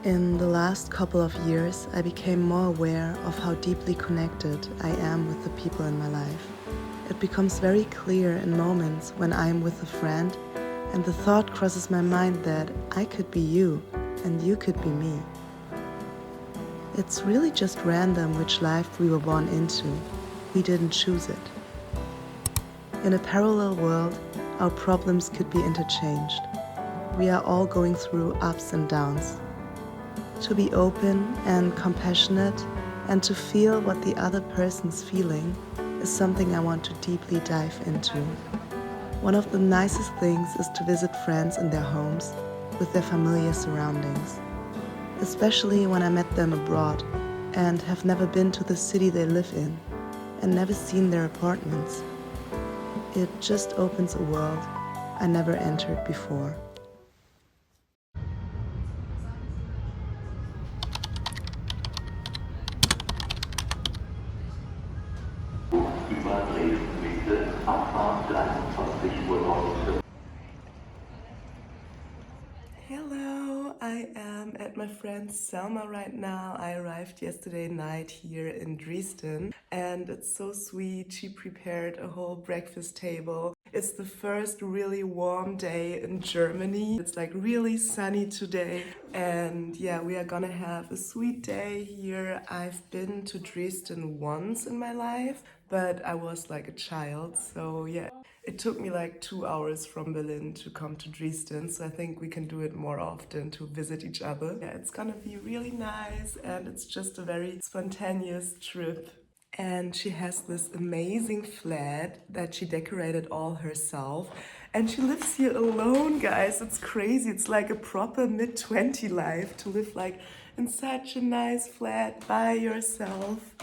In the last couple of years, I became more aware of how deeply connected I am with the people in my life. It becomes very clear in moments when I am with a friend and the thought crosses my mind that I could be you and you could be me. It's really just random which life we were born into. We didn't choose it. In a parallel world, our problems could be interchanged. We are all going through ups and downs. To be open and compassionate and to feel what the other person's feeling is something I want to deeply dive into. One of the nicest things is to visit friends in their homes with their familiar surroundings, especially when I met them abroad and have never been to the city they live in and never seen their apartments. It just opens a world I never entered before. Über Dresden bitte Abfahrt 23:19 Uhr. Hello, I am at my friend Selma right now. I arrived yesterday night here in Dresden and it's so sweet. She prepared a whole breakfast table. It's the first really warm day in Germany. It's like really sunny today and yeah, we are gonna have a sweet day here. I've been to Dresden once in my life, but I was like a child, so yeah. It took me like 2 hours from Berlin to come to Dresden, so I think we can do it more often to visit each other. Yeah, it's gonna be really nice and it's just a very spontaneous trip. And she has this amazing flat that she decorated all herself. And she lives here alone, guys. It's crazy. It's like a proper mid-20 life to live like in such a nice flat by yourself.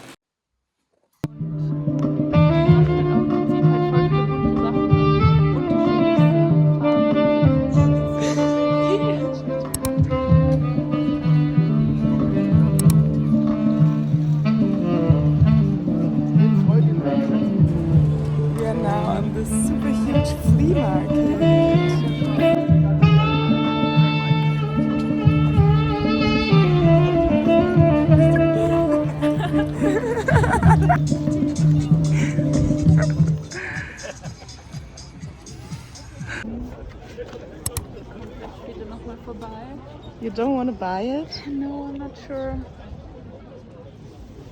We are now on this super huge flea market. You don't want to buy it? No, I'm not sure.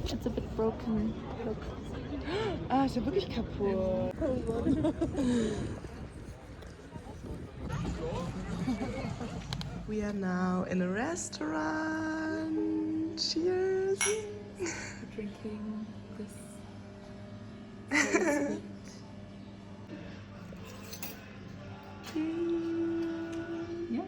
It's a bit broken. Look. Ah, ist ja wirklich kaputt. We are now in a restaurant. Cheers. We're drinking this. Yeah.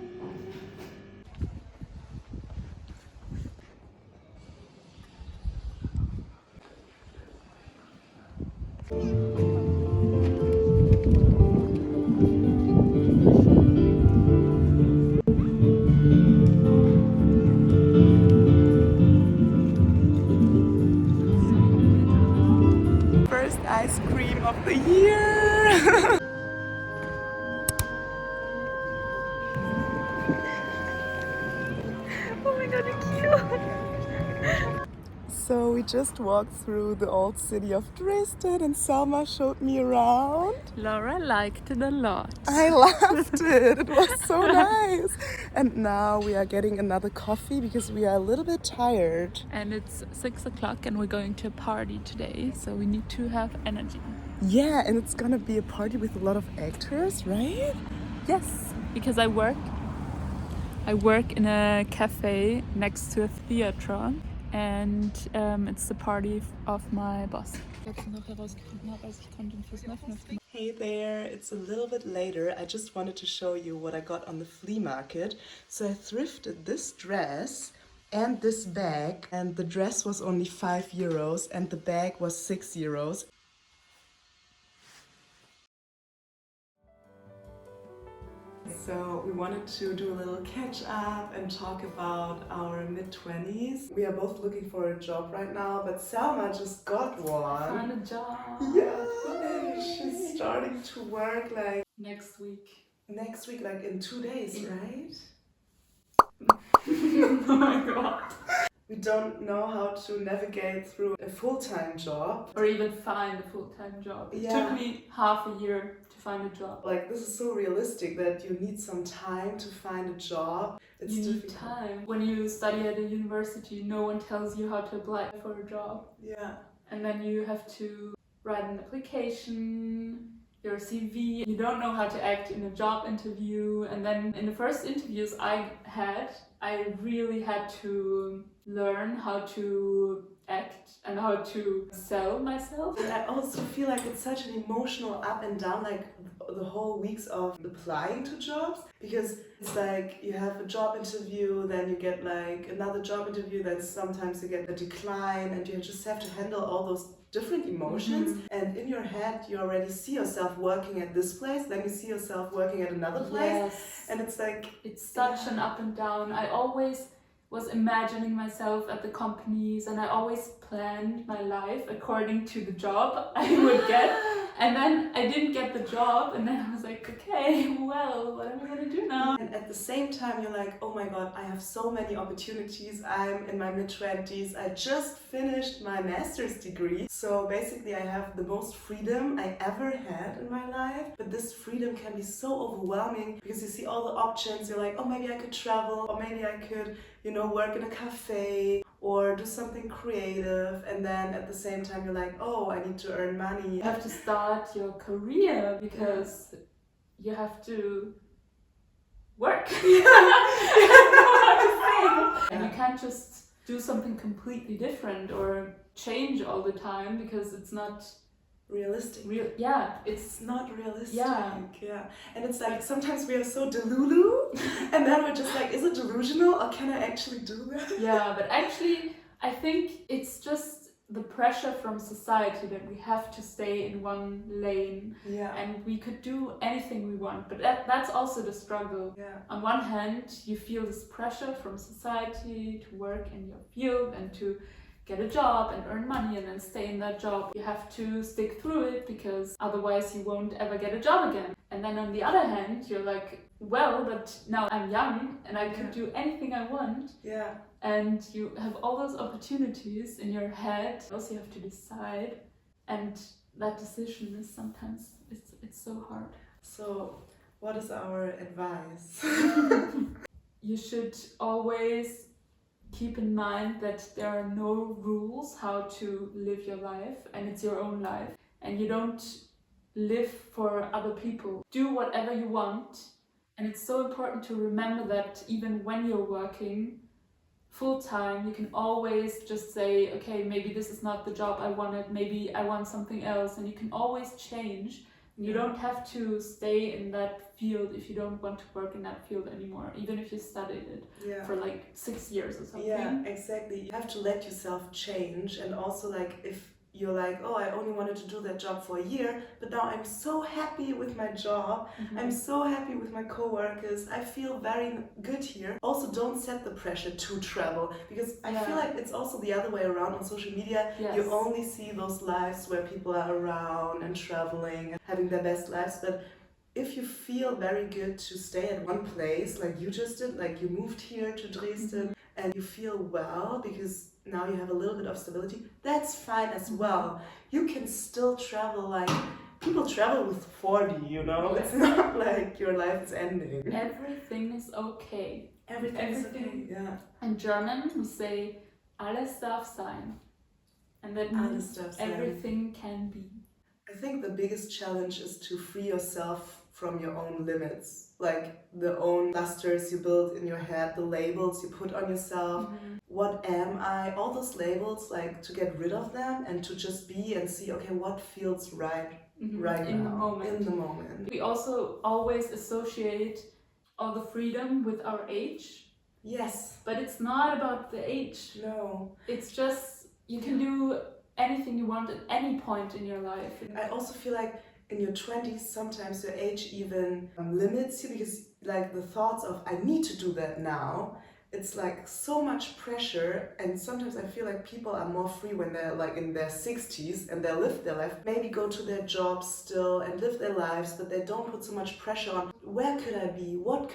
First ice cream of the year. Oh my god, it's cute! So we just walked through the old city of Dresden and Selma showed me around. Laura liked it a lot. I loved it. It was so nice. And now we are getting another coffee because we are a little bit tired. And it's 6 o'clock and we're going to a party today, so we need to have energy. Yeah, and it's gonna be a party with a lot of actors, right? Yes, because I work in a cafe next to a theater and it's the party of my boss. Hey there, it's a little bit later. I just wanted to show you what I got on the flea market. So I thrifted this dress and this bag, and the dress was only 5 euros and the bag was 6 euros. So we wanted to do a little catch up and talk about our mid-20s. We are both looking for a job right now, but Selma just got one. Found a job. Yeah, she's starting to work like Next week. like in 2 days, right? Oh my god. We don't know how to navigate through a full-time job. Or even find a full-time job. It took me half a year to find a job. Like, this is so realistic that you need some time to find a job. It's you need difficult. time. When you study at a university, no one tells you how to apply for a job. Yeah. And then you have to write an application, your CV. You don't know how to act in a job interview. And then in the first interviews I had, I really had to learn how to act and how to sell myself. And I also feel like it's such an emotional up and down, like the whole weeks of applying to jobs, because it's like you have a job interview, then you get like another job interview, then sometimes you get a decline, and you just have to handle all those different emotions. And in your head you already see yourself working at this place, then you see yourself working at another place. And it's like, it's such an up and down. I always was imagining myself at the companies, and I always planned my life according to the job I would get. And then I didn't get the job, and then I was like, okay, well, what am I gonna do now? And at the same time you're like, oh my god, I have so many opportunities. I'm in my mid-20s, I just finished my master's degree, so basically I have the most freedom I ever had in my life. But this freedom can be so overwhelming because you see all the options. You're like, oh, maybe I could travel, or maybe I could, you know, work in a cafe or do something creative. And then at the same time you're like, oh, I need to earn money. You have to start your career because you have to work. And you can't just do something completely different or change all the time because it's not realistic. It's not realistic. Yeah. And it's like sometimes we are so delulu, and then we're just like, is it delusional or can I actually do that? Yeah, but actually I think it's just the pressure from society that we have to stay in one lane. And we could do anything we want, but that's also the struggle. On one hand you feel this pressure from society to work in your field and to get a job and earn money and then stay in that job. You have to stick through it because otherwise you won't ever get a job again. And then on the other hand you're like, well, but now I'm young and I can do anything I want. And you have all those opportunities in your head. Also you have to decide, and that decision is sometimes it's so hard. So what is our advice? You should always keep in mind that there are no rules how to live your life, and it's your own life, and you don't live for other people. Do whatever you want, and it's so important to remember that even when you're working full-time, you can always just say, okay, maybe this is not the job I wanted, maybe I want something else, and you can always change. You don't have to stay in that field if you don't want to work in that field anymore, even if you studied it for like 6 years or something. Yeah, exactly. You have to let yourself change, and also like if you're like, oh, I only wanted to do that job for a year, but now I'm so happy with my job, I'm so happy with my co-workers, I feel very good here. Also, don't set the pressure to travel, because I feel like it's also the other way around on social media. You only see those lives where people are around and traveling and having their best lives, but if you feel very good to stay at one place, like you just did, like you moved here to Dresden, and you feel well because now you have a little bit of stability, that's fine as well. You can still travel, like people travel with 40, you know? It's not like your life is ending. Everything is okay. Everything is okay, In German we say, alles darf sein. And that means everything can be. I think the biggest challenge is to free yourself from your own limits, like the own clusters you build in your head, the labels you put on yourself. What am I? All those labels, like to get rid of them and to just be and see, okay, what feels right right in now, in the moment. We also always associate all the freedom with our age. Yes. But it's not about the age. No. It's just, you can do anything you want at any point in your life. I also feel like in your 20s, sometimes your age even limits you, because like the thoughts of I need to do that now it's like so much pressure, and sometimes I feel like people are more free when they're like in their 60s and they live their life, maybe go to their jobs still and live their lives, but they don't put so much pressure on where could I be, what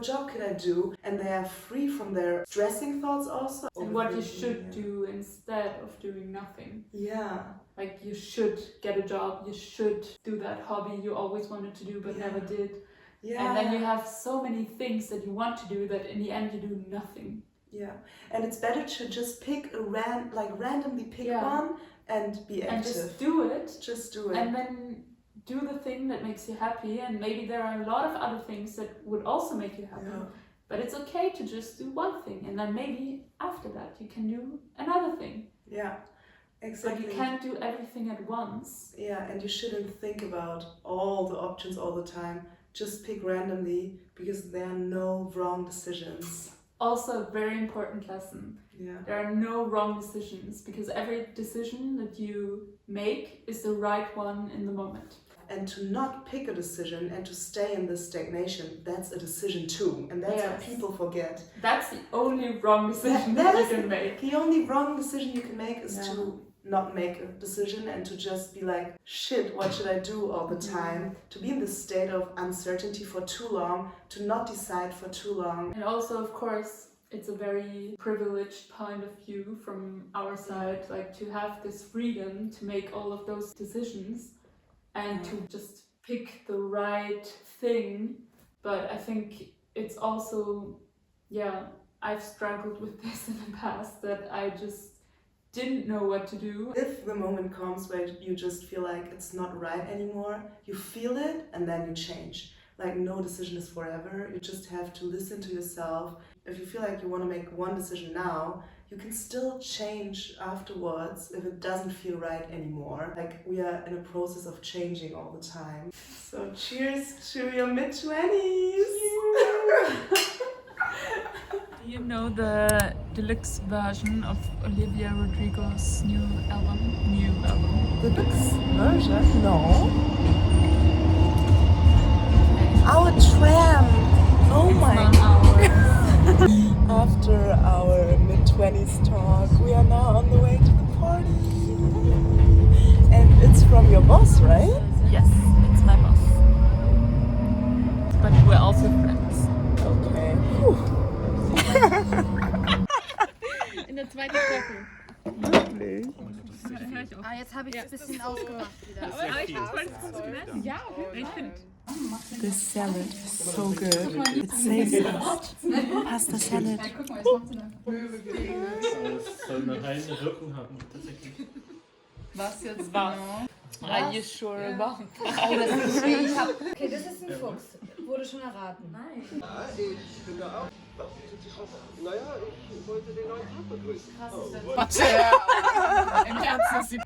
job could I do, and they are free from their stressing thoughts also. And what you should do instead of doing nothing. Yeah. Like you should get a job, you should do that hobby you always wanted to do but never did. Yeah. And then you have so many things that you want to do that in the end you do nothing. Yeah, and it's better to just pick randomly pick one and be active. And just do it. Just do it. And then do the thing that makes you happy, and maybe there are a lot of other things that would also make you happy. Yeah. But it's okay to just do one thing, and then maybe after that you can do another thing. Yeah. Exactly. But you can't do everything at once. Yeah, and you shouldn't think about all the options all the time. Just pick randomly, because there are no wrong decisions. Also a very important lesson. Yeah. There are no wrong decisions, because every decision that you make is the right one in the moment. And to not pick a decision and to stay in this stagnation, that's a decision too. And that's what people forget. That's the only wrong decision that you can make. The only wrong decision you can make is to not make a decision and to just be like, shit, what should I do all the time? To be in this state of uncertainty for too long, to not decide for too long. And also, of course, it's a very privileged point of view from our side, like to have this freedom to make all of those decisions and to just pick the right thing. But I think it's also, I've struggled with this in the past, that I just didn't know what to do. If the moment comes where you just feel like it's not right anymore, you feel it and then you change. Like no decision is forever, you just have to listen to yourself. If you feel like you want to make one decision now, you can still change afterwards if it doesn't feel right anymore. Like we are in a process of changing all the time. So cheers to your mid-20s! You know the deluxe version of Olivia Rodrigo's new album? Deluxe version? No. Our tram! Oh my god! After our mid-20s talk, we are now on the way to the party. And it's from your boss, right? Yes, it's my boss. But we're also friends. Okay. In der zweiten Staffel. Wirklich? Ah, jetzt habe ich es ein bisschen ausgemacht wieder. Aber ich finde es voll gut. Ja, ich finde. This salad is so good. It says pasta salad. Guck mal, was macht sie da? Es soll einen heilen Rücken haben, tatsächlich. Was jetzt Was? genau? Are you sure about that? Oh, das ist ich hab. Okay, das ist ein Fuchs. Wurde schon erraten. Nein. Ich bin da auch. Naja, ich wollte den neuen Tag begrüßen. Krass ist das. Im Herzen ist sie.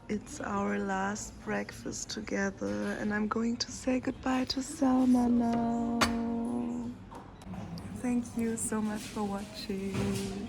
It's our last breakfast together and I'm going to say goodbye to Selma now. Thank you so much for watching.